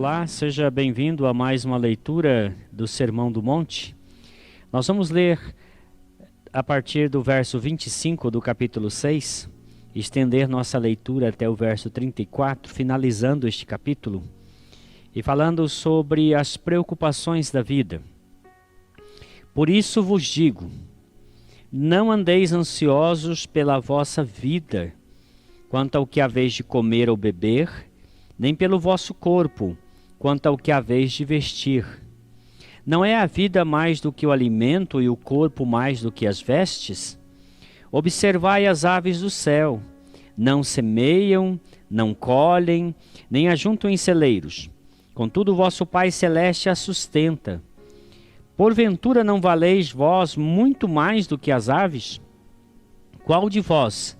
Olá, seja bem-vindo a mais uma leitura do Sermão do Monte. Nós vamos ler a partir do verso 25 do capítulo 6, estender nossa leitura até o verso 34, finalizando este capítulo, e falando sobre as preocupações da vida. Por isso vos digo, não andeis ansiosos pela vossa vida, quanto ao que haveis de comer ou beber, nem pelo vosso corpo, quanto ao que haveis de vestir. Não é a vida mais do que o alimento e o corpo mais do que as vestes? Observai as aves do céu, não semeiam, não colhem, nem ajuntam em celeiros. Contudo, vosso Pai Celeste as sustenta. Porventura não valeis vós muito mais do que as aves? Qual de vós,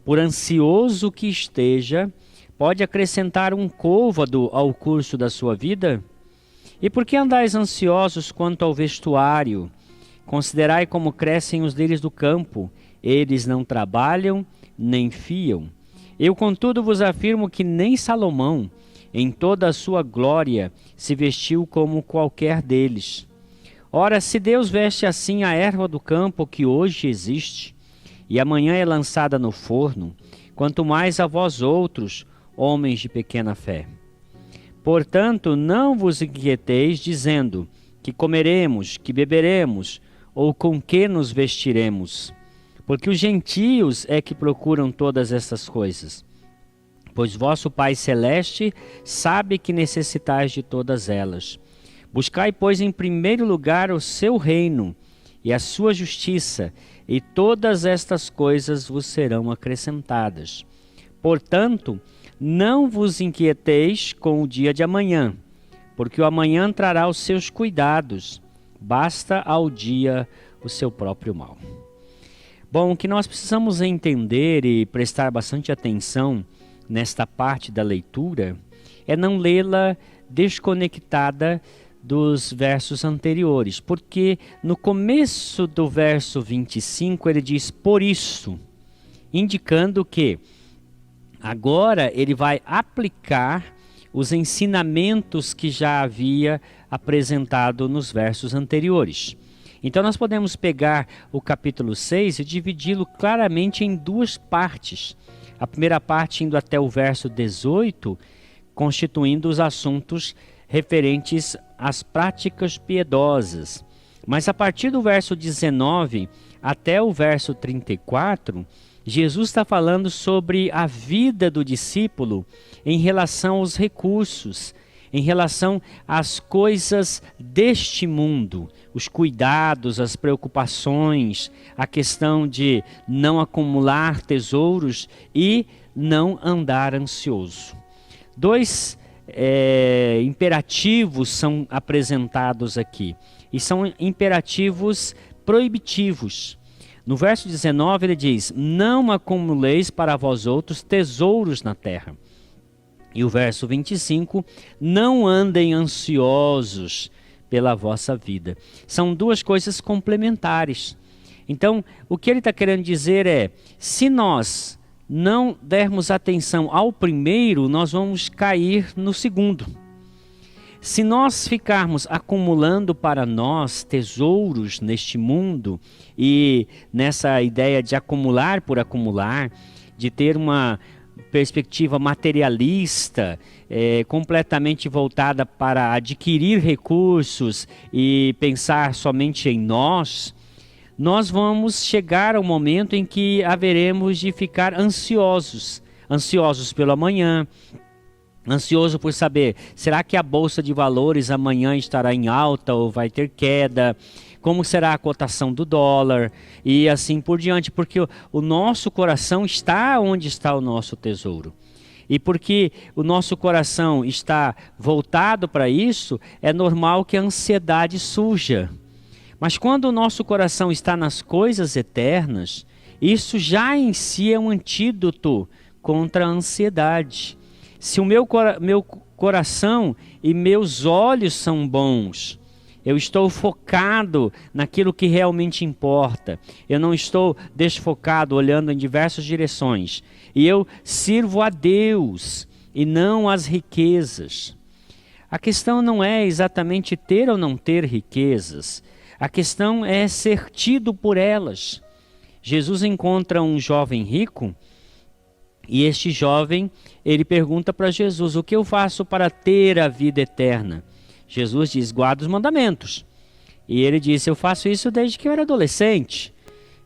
por ansioso que esteja, pode acrescentar um côvado ao curso da sua vida? E por que andais ansiosos quanto ao vestuário? Considerai como crescem os lírios do campo, eles não trabalham, nem fiam. Eu, contudo, vos afirmo que nem Salomão, em toda a sua glória, se vestiu como qualquer deles. Ora, se Deus veste assim a erva do campo que hoje existe, e amanhã é lançada no forno, quanto mais a vós outros, homens de pequena fé. Portanto, não vos inquieteis, dizendo, que comeremos, que beberemos, ou com que nos vestiremos? Porque os gentios é que procuram todas essas coisas. Pois vosso Pai Celeste sabe que necessitais de todas elas. Buscai, pois, em primeiro lugar o seu reino e a sua justiça, e todas estas coisas vos serão acrescentadas. Portanto, não vos inquieteis com o dia de amanhã, porque o amanhã trará os seus cuidados, basta ao dia o seu próprio mal. Bom, o que nós precisamos entender e prestar bastante atenção nesta parte da leitura é não lê-la desconectada dos versos anteriores, porque no começo do verso 25 ele diz por isso, indicando que agora ele vai aplicar os ensinamentos que já havia apresentado nos versos anteriores. Então nós podemos pegar o capítulo 6 e dividi-lo claramente em duas partes. A primeira parte indo até o verso 18, constituindo os assuntos referentes às práticas piedosas. Mas a partir do verso 19 até o verso 34, Jesus está falando sobre a vida do discípulo em relação aos recursos, em relação às coisas deste mundo, os cuidados, as preocupações, a questão de não acumular tesouros e não andar ansioso. Dois imperativos são apresentados aqui, e são imperativos proibitivos. No verso 19 ele diz, não acumuleis para vós outros tesouros na terra. E o verso 25, não andem ansiosos pela vossa vida. São duas coisas complementares. Então, o que ele está querendo dizer é, se nós não dermos atenção ao primeiro, nós vamos cair no segundo. Se nós ficarmos acumulando para nós tesouros neste mundo e nessa ideia de acumular por acumular, de ter uma perspectiva materialista, completamente voltada para adquirir recursos e pensar somente em nós, nós vamos chegar ao momento em que haveremos de ficar ansiosos pelo amanhã, ansioso por saber, será que a Bolsa de Valores amanhã estará em alta ou vai ter queda? Como será a cotação do dólar? E assim por diante, porque o nosso coração está onde está o nosso tesouro. E porque o nosso coração está voltado para isso, é normal que a ansiedade surja. Mas quando o nosso coração está nas coisas eternas, isso já em si é um antídoto contra a ansiedade. Se o meu coração e meus olhos são bons, eu estou focado naquilo que realmente importa. Eu não estou desfocado, olhando em diversas direções. E eu sirvo a Deus e não às riquezas. A questão não é exatamente ter ou não ter riquezas. A questão é ser tido por elas. Jesus encontra um jovem rico e este jovem, ele pergunta para Jesus: o que eu faço para ter a vida eterna? Jesus diz: guarda os mandamentos. E ele disse: eu faço isso desde que eu era adolescente.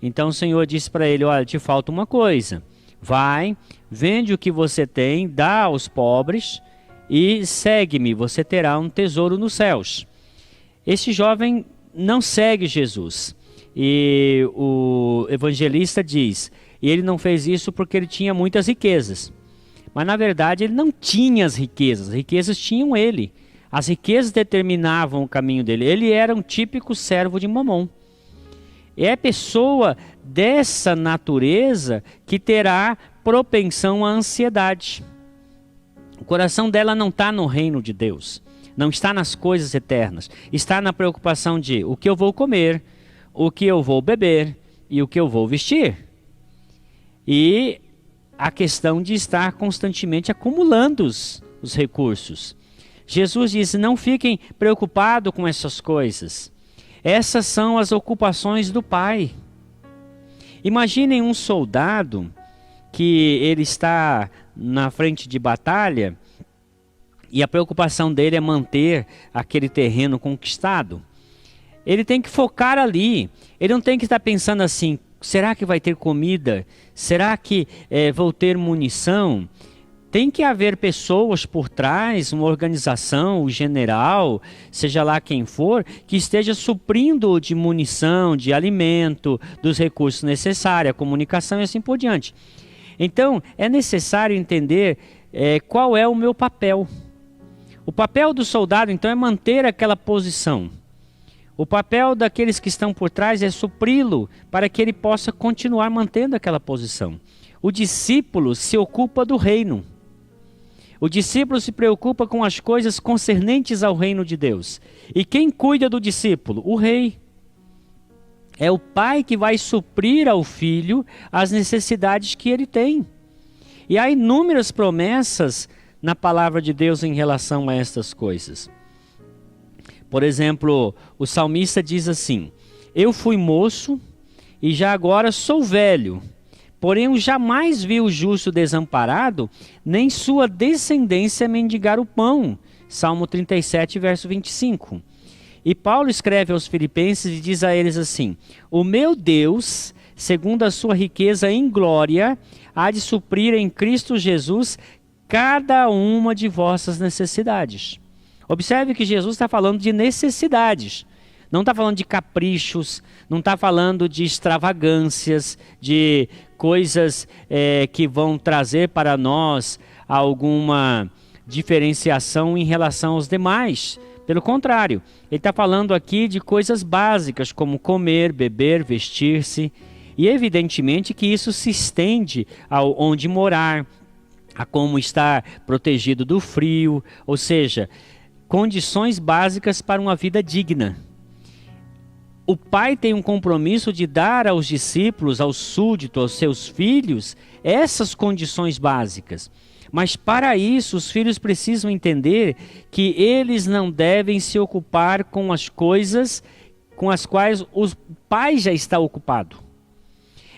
Então o Senhor disse para ele: olha, te falta uma coisa. Vai, vende o que você tem, dá aos pobres e segue-me, você terá um tesouro nos céus. Esse jovem não segue Jesus. E o evangelista diz: e ele não fez isso porque ele tinha muitas riquezas. Mas na verdade ele não tinha as riquezas tinham ele. As riquezas determinavam o caminho dele. Ele era um típico servo de Mamon. É pessoa dessa natureza que terá propensão à ansiedade. O coração dela não está no reino de Deus. Não está nas coisas eternas. Está na preocupação de o que eu vou comer, o que eu vou beber e o que eu vou vestir. E a questão de estar constantemente acumulando os recursos. Jesus diz: não fiquem preocupados com essas coisas. Essas são as ocupações do Pai. Imaginem um soldado que ele está na frente de batalha e a preocupação dele é manter aquele terreno conquistado. Ele tem que focar ali. Ele não tem que estar pensando assim: será que vai ter comida? Será que vou ter munição? Tem que haver pessoas por trás, uma organização, o general, seja lá quem for, que esteja suprindo de munição, de alimento, dos recursos necessários, a comunicação e assim por diante. Então, é necessário entender qual é o meu papel. O papel do soldado, então, é manter aquela posição. O papel daqueles que estão por trás é supri-lo para que ele possa continuar mantendo aquela posição. O discípulo se ocupa do reino. O discípulo se preocupa com as coisas concernentes ao reino de Deus. E quem cuida do discípulo? O rei. É o pai que vai suprir ao filho as necessidades que ele tem. E há inúmeras promessas na palavra de Deus em relação a estas coisas. Por exemplo, o salmista diz assim: eu fui moço e já agora sou velho, porém eu jamais vi o justo desamparado, nem sua descendência mendigar o pão. Salmo 37, verso 25. E Paulo escreve aos Filipenses e diz a eles assim: o meu Deus, segundo a sua riqueza em glória, há de suprir em Cristo Jesus cada uma de vossas necessidades. Observe que Jesus está falando de necessidades. Não está falando de caprichos, não está falando de extravagâncias, de coisas que vão trazer para nós alguma diferenciação em relação aos demais. Pelo contrário, ele está falando aqui de coisas básicas, como comer, beber, vestir-se. E evidentemente que isso se estende ao onde morar, a como estar protegido do frio, ou seja, condições básicas para uma vida digna. O pai tem um compromisso de dar aos discípulos, aos súditos, aos seus filhos, essas condições básicas. Mas para isso, os filhos precisam entender que eles não devem se ocupar com as coisas com as quais o pai já está ocupado.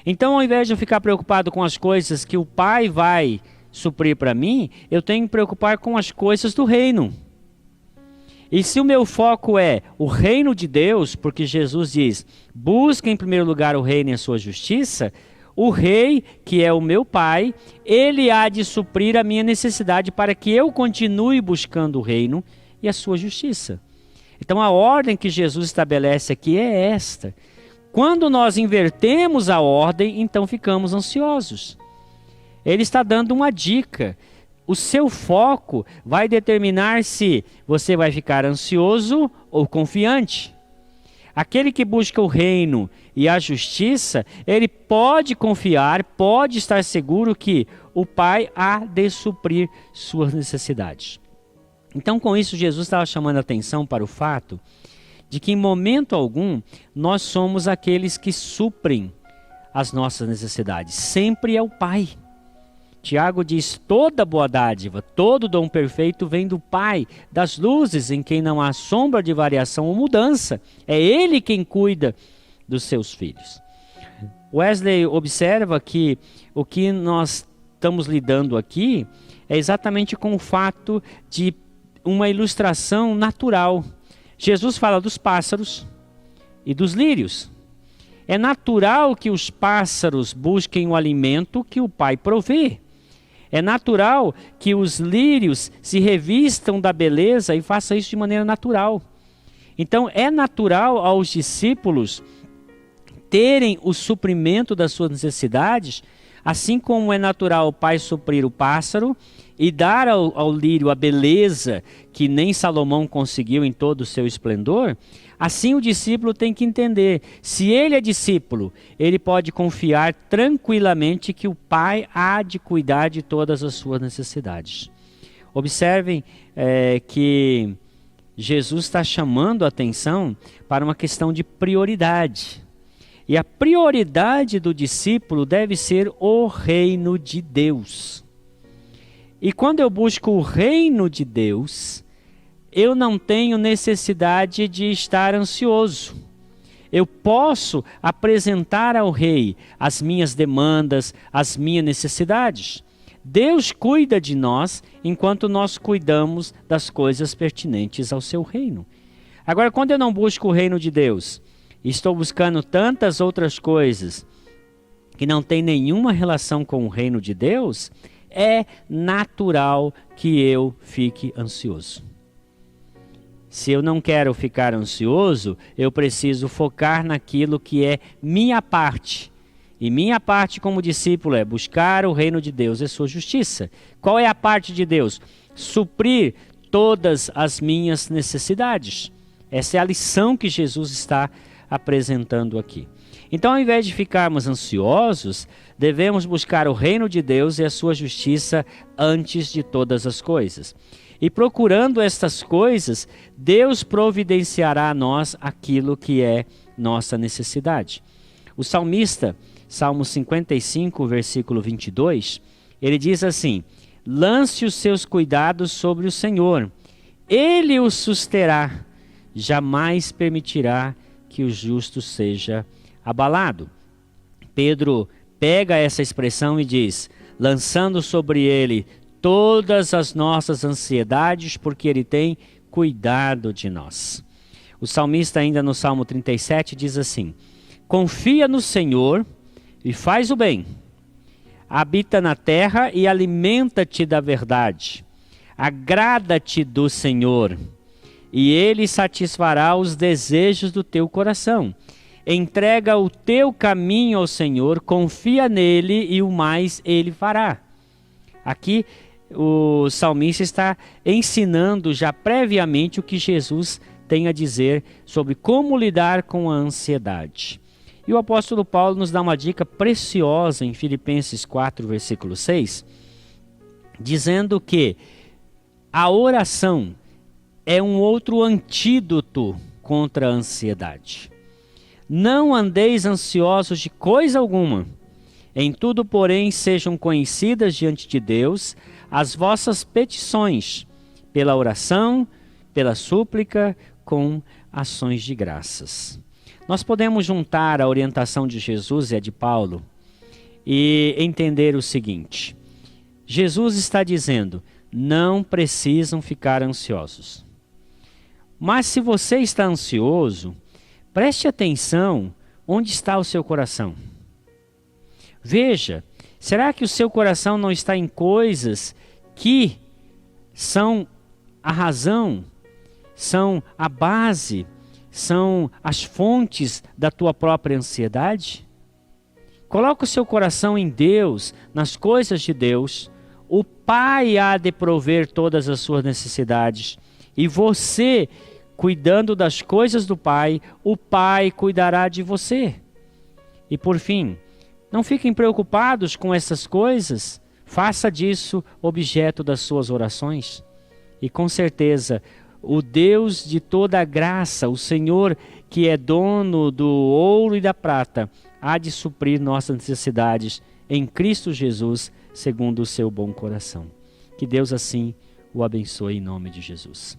Então, ao invés de eu ficar preocupado com as coisas que o pai vai suprir para mim, eu tenho que me preocupar com as coisas do reino. E se o meu foco é o reino de Deus, porque Jesus diz: busca em primeiro lugar o reino e a sua justiça, o rei, que é o meu pai, ele há de suprir a minha necessidade para que eu continue buscando o reino e a sua justiça. Então a ordem que Jesus estabelece aqui é esta. Quando nós invertemos a ordem, então ficamos ansiosos. Ele está dando uma dica. O seu foco vai determinar se você vai ficar ansioso ou confiante. Aquele que busca o reino e a justiça, ele pode confiar, pode estar seguro que o Pai há de suprir suas necessidades. Então, com isso, Jesus estava chamando a atenção para o fato de que em momento algum nós somos aqueles que suprem as nossas necessidades. Sempre é o Pai. Tiago diz: toda boa dádiva, todo dom perfeito vem do Pai das luzes, em quem não há sombra de variação ou mudança. É Ele quem cuida dos seus filhos. Wesley observa que o que nós estamos lidando aqui é exatamente com o fato de uma ilustração natural. Jesus fala dos pássaros e dos lírios. É natural que os pássaros busquem o alimento que o Pai provê. É natural que os lírios se revistam da beleza e façam isso de maneira natural. Então é natural aos discípulos terem o suprimento das suas necessidades, assim como é natural o Pai suprir o pássaro e dar ao lírio a beleza que nem Salomão conseguiu em todo o seu esplendor. Assim o discípulo tem que entender, se ele é discípulo, ele pode confiar tranquilamente que o Pai há de cuidar de todas as suas necessidades. Observem que Jesus está chamando a atenção para uma questão de prioridade. E a prioridade do discípulo deve ser o reino de Deus. E quando eu busco o reino de Deus, eu não tenho necessidade de estar ansioso. Eu posso apresentar ao rei as minhas demandas, as minhas necessidades. Deus cuida de nós enquanto nós cuidamos das coisas pertinentes ao seu reino. Agora, quando eu não busco o reino de Deus, estou buscando tantas outras coisas que não têm nenhuma relação com o reino de Deus, é natural que eu fique ansioso. Se eu não quero ficar ansioso, eu preciso focar naquilo que é minha parte. E minha parte como discípulo é buscar o reino de Deus e sua justiça. Qual é a parte de Deus? Suprir todas as minhas necessidades. Essa é a lição que Jesus está apresentando aqui. Então, ao invés de ficarmos ansiosos, devemos buscar o reino de Deus e a sua justiça antes de todas as coisas. E procurando estas coisas, Deus providenciará a nós aquilo que é nossa necessidade. O salmista, Salmo 55, versículo 22, ele diz assim: lance os seus cuidados sobre o Senhor, Ele o susterá, jamais permitirá que o justo seja abalado. Pedro pega essa expressão e diz: lançando sobre ele todas as nossas ansiedades, porque ele tem cuidado de nós. O salmista ainda no Salmo 37 diz assim: confia no Senhor e faz o bem, habita na terra e alimenta-te da verdade, agrada-te do Senhor e Ele satisfará os desejos do teu coração. Entrega o teu caminho ao Senhor, confia nele e o mais Ele fará. Aqui o salmista está ensinando já previamente o que Jesus tem a dizer sobre como lidar com a ansiedade. E o apóstolo Paulo nos dá uma dica preciosa em Filipenses 4, versículo 6, dizendo que a oração é um outro antídoto contra a ansiedade. Não andeis ansiosos de coisa alguma. Em tudo, porém, sejam conhecidas diante de Deus as vossas petições, pela oração, pela súplica, com ações de graças. Nós podemos juntar a orientação de Jesus e a de Paulo e entender o seguinte: Jesus está dizendo, não precisam ficar ansiosos. Mas se você está ansioso, preste atenção onde está o seu coração. Veja, será que o seu coração não está em coisas que são a razão, são a base, são as fontes da tua própria ansiedade? Coloca o seu coração em Deus, nas coisas de Deus. O Pai há de prover todas as suas necessidades. E você, cuidando das coisas do Pai, o Pai cuidará de você. E por fim, não fiquem preocupados com essas coisas. Faça disso objeto das suas orações. E com certeza, o Deus de toda a graça, o Senhor que é dono do ouro e da prata, há de suprir nossas necessidades em Cristo Jesus, segundo o seu bom coração. Que Deus assim o abençoe em nome de Jesus.